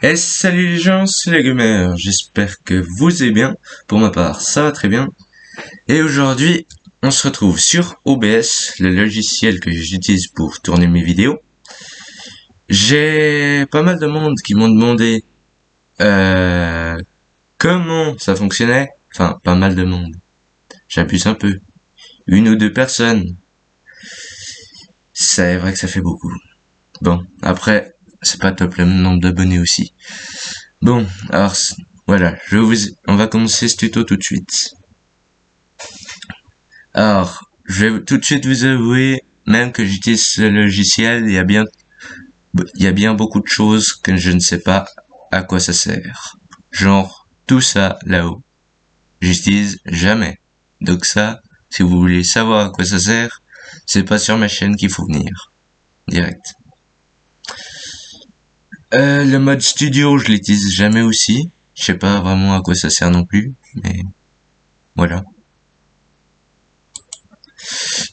Et salut les gens, c'est les gamers, j'espère que vous allez bien. Pour ma part, ça va très bien. Et aujourd'hui, on se retrouve sur OBS, le logiciel que j'utilise pour tourner mes vidéos. J'ai pas mal de monde qui m'ont demandé comment ça fonctionnait. Enfin, pas mal de monde. J'abuse un peu. Une ou deux personnes. C'est vrai que ça fait beaucoup. Bon, après, c'est pas top le nombre d'abonnés aussi. Bon, alors voilà, on va commencer ce tuto tout de suite. Alors, je vais tout de suite vous avouer, même que j'utilise ce logiciel, il y a bien beaucoup de choses que je ne sais pas à quoi ça sert. Genre, tout ça là-haut, j'utilise jamais. Donc ça, si vous voulez savoir à quoi ça sert, c'est pas sur ma chaîne qu'il faut venir. Direct. Le mode studio, je l'utilise jamais aussi. Je sais pas vraiment à quoi ça sert non plus, mais voilà.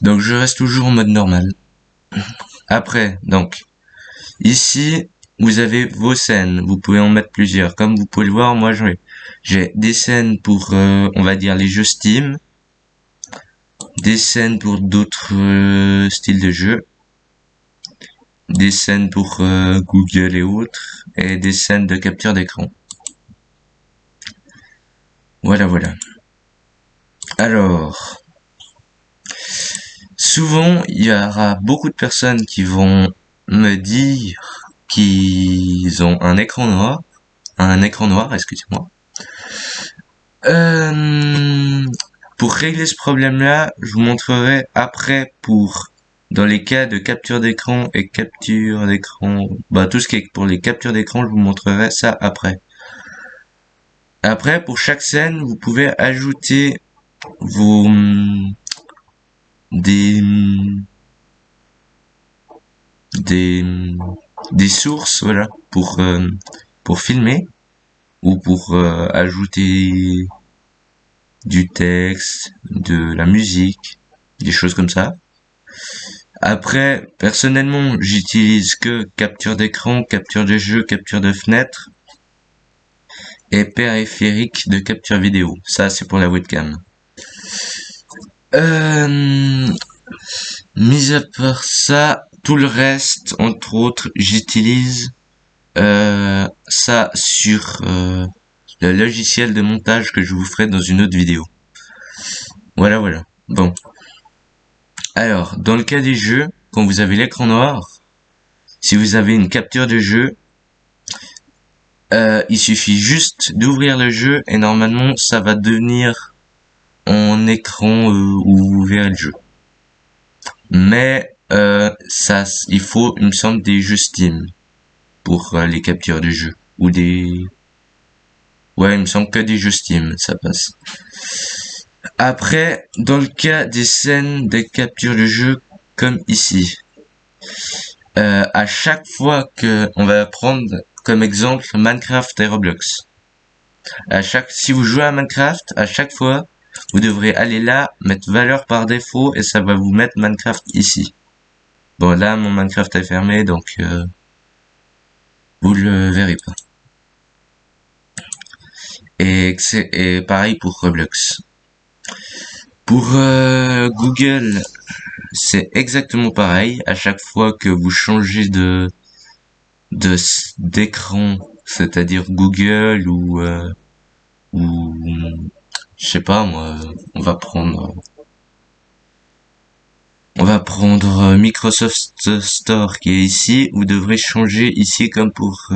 Donc je reste toujours en mode normal. Après, donc, ici, vous avez vos scènes. Vous pouvez en mettre plusieurs. Comme vous pouvez le voir, moi, j'ai des scènes pour, on va dire, les jeux Steam, des scènes pour d'autres styles de jeux, des scènes pour Google et autres, et des scènes de capture d'écran. Voilà, voilà. Alors, souvent, il y aura beaucoup de personnes qui vont me dire qu'ils ont un écran noir, excusez-moi. Euh, pour régler ce problème-là, je vous montrerai après dans les cas de capture d'écran et capture d'écran, bah tout ce qui est pour les captures d'écran, je vous montrerai ça après. Après, pour chaque scène, vous pouvez ajouter vos des des des sources, voilà, pour filmer ou pour ajouter du texte, de la musique, des choses comme ça. Après, personnellement, j'utilise que capture d'écran, capture de jeu, capture de fenêtre et périphérique de capture vidéo. Ça, c'est pour la webcam. Euh, Mis à part ça, tout le reste, entre autres, j'utilise ça sur le logiciel de montage que je vous ferai dans une autre vidéo. Voilà, voilà. Bon. Alors, dans le cas des jeux, quand vous avez l'écran noir, si vous avez une capture de jeu, il suffit juste d'ouvrir le jeu et normalement ça va devenir en écran où vous verrez le jeu. Mais il faut, il me semble, des jeux Steam pour les captures de jeu ou ouais, il me semble que des jeux Steam, ça passe. Après, dans le cas des scènes de capture de jeu comme ici, à chaque fois que on va prendre comme exemple Minecraft et Roblox. Si vous jouez à Minecraft, à chaque fois, vous devrez aller là, mettre valeur par défaut et ça va vous mettre Minecraft ici. Bon, là, mon Minecraft est fermé, donc vous le verrez pas. Et pareil pour Roblox. Pour Google, c'est exactement pareil. À chaque fois que vous changez d'écran, c'est-à-dire Google ou je sais pas moi, on va prendre Microsoft Store qui est ici. Vous devrez changer ici comme pour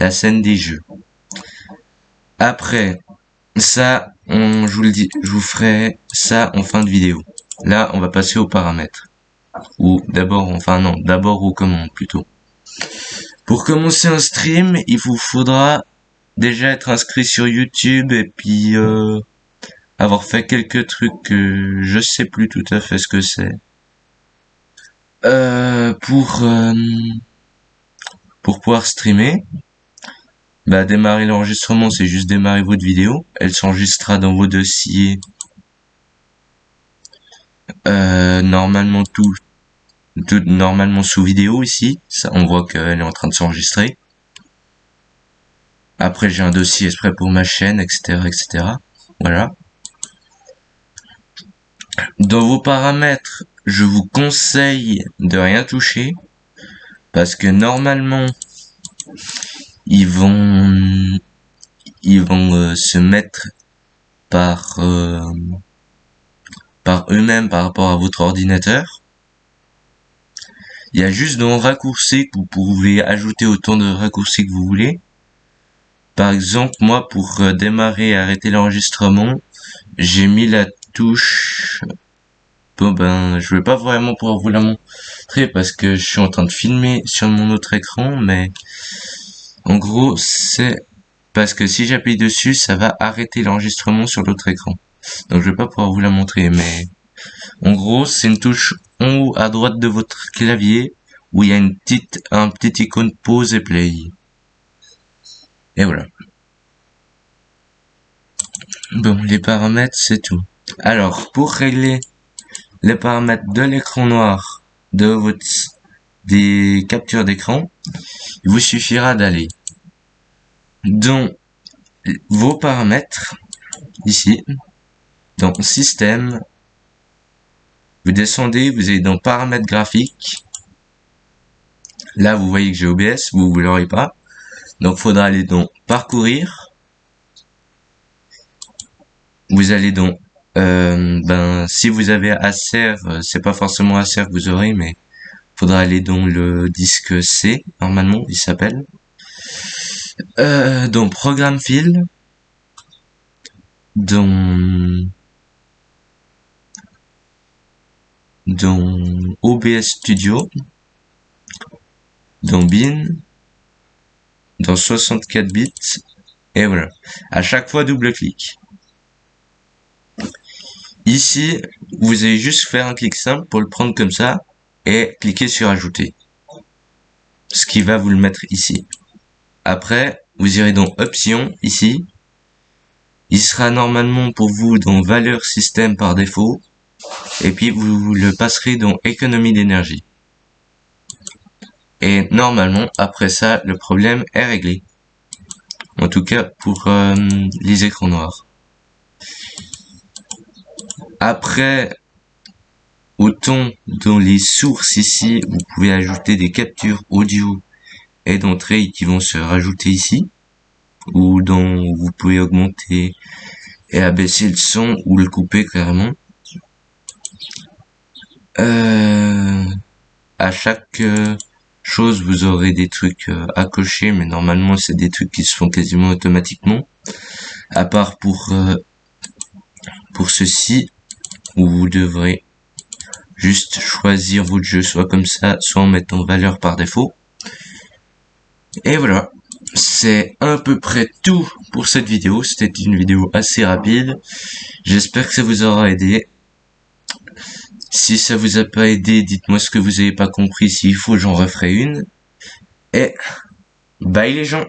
la scène des jeux. Après ça, je vous le dis, je vous ferai ça en fin de vidéo. Là, on va passer aux paramètres. Ou d'abord, enfin non, d'abord aux commandes plutôt. Pour commencer un stream, il vous faudra déjà être inscrit sur YouTube et puis avoir fait quelques trucs que je sais plus tout à fait ce que c'est. Euh, pour euh, pour pouvoir streamer, bah démarrer l'enregistrement, c'est juste démarrer votre vidéo. Elle s'enregistrera dans vos dossiers. Normalement tout normalement sous vidéo ici. Ça, on voit qu'elle est en train de s'enregistrer. Après, j'ai un dossier exprès pour ma chaîne, etc., etc. Voilà. Dans vos paramètres, je vous conseille de rien toucher parce que normalement, ils vont, se mettre par par eux-mêmes par rapport à votre ordinateur. Il y a juste dans raccourcis que vous pouvez ajouter autant de raccourcis que vous voulez. Par exemple, moi, pour démarrer et arrêter l'enregistrement, j'ai mis la touche. Bon ben, je vais pas vraiment pouvoir vous la montrer parce que je suis en train de filmer sur mon autre écran, mais en gros, c'est parce que si j'appuie dessus, ça va arrêter l'enregistrement sur l'autre écran. Donc je vais pas pouvoir vous la montrer, mais en gros, c'est une touche en haut à droite de votre clavier où il y a un petit icône pause et play. Et voilà. Bon, les paramètres, c'est tout. Alors, pour régler les paramètres de l'écran noir de votre des captures d'écran, il vous suffira d'aller dans vos paramètres, ici, dans système, vous descendez, vous allez dans paramètres graphiques. Là, vous voyez que j'ai OBS, vous l'aurez pas. Donc, faudra aller dans parcourir. Vous allez dans, si vous avez Acer, c'est pas forcément Acer que vous aurez, mais faudra aller dans le disque C, normalement, il s'appelle. Dans Programme File, dans OBS Studio, dans Bin, dans 64 bits, et voilà. À chaque fois, double-clic. Ici, vous allez juste faire un clic simple pour le prendre comme ça, et cliquer sur Ajouter. Ce qui va vous le mettre ici. Après, vous irez dans Options, ici. Il sera normalement pour vous dans Valeur Système par défaut. Et puis, vous le passerez dans Économie d'énergie. Et normalement, après ça, le problème est réglé. En tout cas, pour les écrans noirs. Après, autant dans les sources ici, vous pouvez ajouter des captures audio et d'entrée qui vont se rajouter ici. Ou dont vous pouvez augmenter et abaisser le son ou le couper clairement. À chaque chose, vous aurez des trucs à cocher, mais normalement c'est des trucs qui se font quasiment automatiquement. À part pour ceci, où vous devrez juste choisir votre jeu, soit comme ça, soit en mettant valeur par défaut. Et voilà. C'est à peu près tout pour cette vidéo. C'était une vidéo assez rapide. J'espère que ça vous aura aidé. Si ça vous a pas aidé, dites-moi ce que vous avez pas compris. S'il faut, j'en referai une. Et bye les gens.